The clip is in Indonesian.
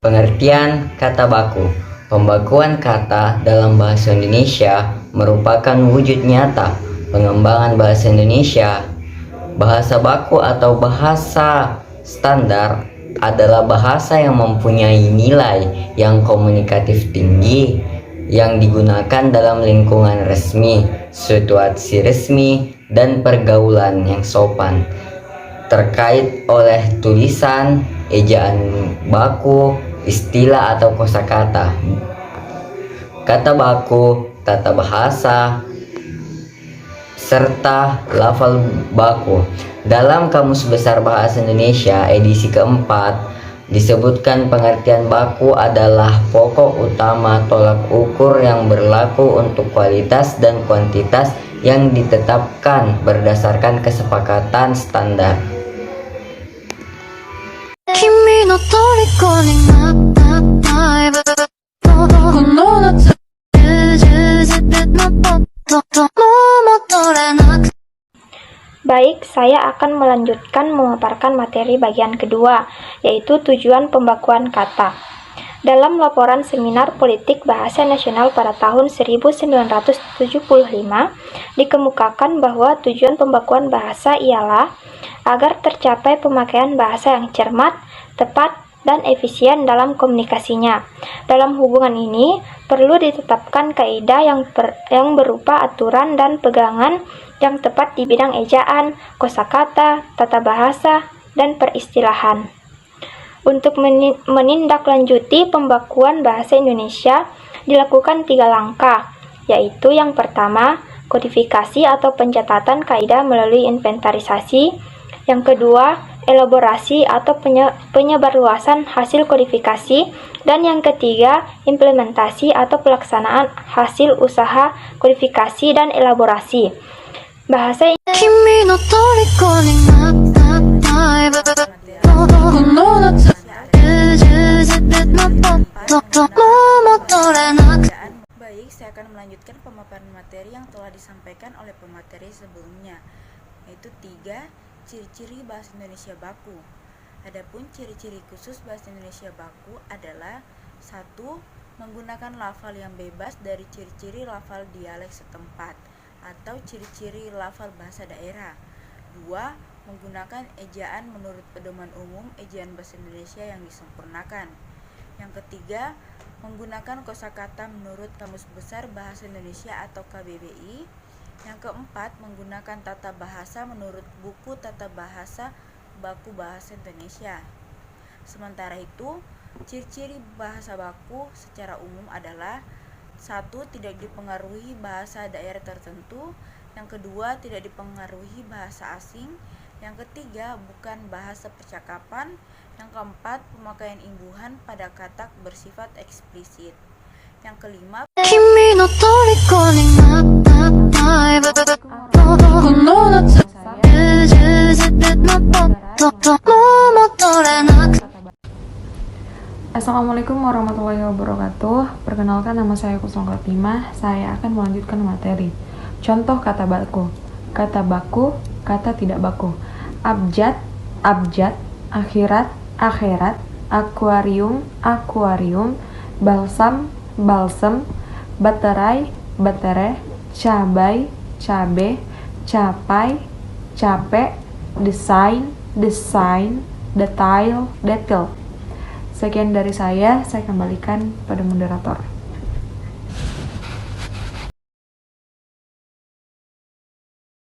Pengertian kata baku. Pembakuan kata dalam bahasa Indonesia merupakan wujud nyata pengembangan bahasa Indonesia. Bahasa baku atau bahasa standar adalah bahasa yang mempunyai nilai yang komunikatif tinggi, yang digunakan dalam lingkungan resmi, situasi resmi, dan pergaulan yang sopan. Terkait oleh tulisan, ejaan baku, istilah atau kosakata, kata baku, tata bahasa, serta lafal baku. Dalam Kamus Besar Bahasa Indonesia edisi keempat disebutkan pengertian baku adalah pokok utama tolak ukur yang berlaku untuk kualitas dan kuantitas yang ditetapkan berdasarkan kesepakatan standar. Baik, saya akan melanjutkan memaparkan materi bagian kedua, yaitu tujuan pembakuan kata. Dalam laporan Seminar Politik Bahasa Nasional pada tahun 1975, dikemukakan bahwa tujuan pembakuan bahasa ialah agar tercapai pemakaian bahasa yang cermat, tepat, dan efisien dalam komunikasinya. Dalam hubungan ini, perlu ditetapkan kaidah yang berupa aturan dan pegangan yang tepat di bidang ejaan, kosakata, tata bahasa, dan peristilahan. Untuk menindaklanjuti pembakuan bahasa Indonesia dilakukan 3 langkah, yaitu yang pertama, kodifikasi atau pencatatan kaidah melalui inventarisasi, yang kedua, elaborasi atau penyebarluasan hasil kodifikasi, dan yang ketiga, implementasi atau pelaksanaan hasil usaha kodifikasi dan elaborasi. Bahasa Baik, saya akan melanjutkan pemaparan materi yang telah disampaikan oleh pemateri sebelumnya, yaitu 3 ciri-ciri bahasa Indonesia baku. Adapun ciri-ciri khusus bahasa Indonesia baku adalah 1. Menggunakan lafal yang bebas dari ciri-ciri lafal dialek setempat atau ciri-ciri lafal bahasa daerah. 2. Menggunakan ejaan menurut pedoman umum ejaan bahasa Indonesia yang disempurnakan. Yang ketiga, menggunakan kosakata menurut Kamus Besar Bahasa Indonesia atau KBBI. Yang keempat, menggunakan tata bahasa menurut buku Tata Bahasa Baku Bahasa Indonesia. Sementara itu, ciri-ciri bahasa baku secara umum adalah 1. Tidak dipengaruhi bahasa daerah tertentu. Yang kedua, tidak dipengaruhi bahasa asing. Yang ketiga, bukan bahasa percakapan. Yang keempat, pemakaian imbuhan pada kata bersifat eksplisit. Yang kelima, Assalamualaikum warahmatullahi wabarakatuh. Perkenalkan, nama saya Kusongkot 5. Saya akan melanjutkan materi. Contoh kata baku. Kata baku, kata tidak baku. Abjad, abjad. Akhirat, akhirat. Akuarium, akuarium. Balsam, balsem. Baterai, baterai. Cabai, cabe. Capai, capek. Desain, desain. Detail, detail. Sekian dari saya kembalikan pada moderator.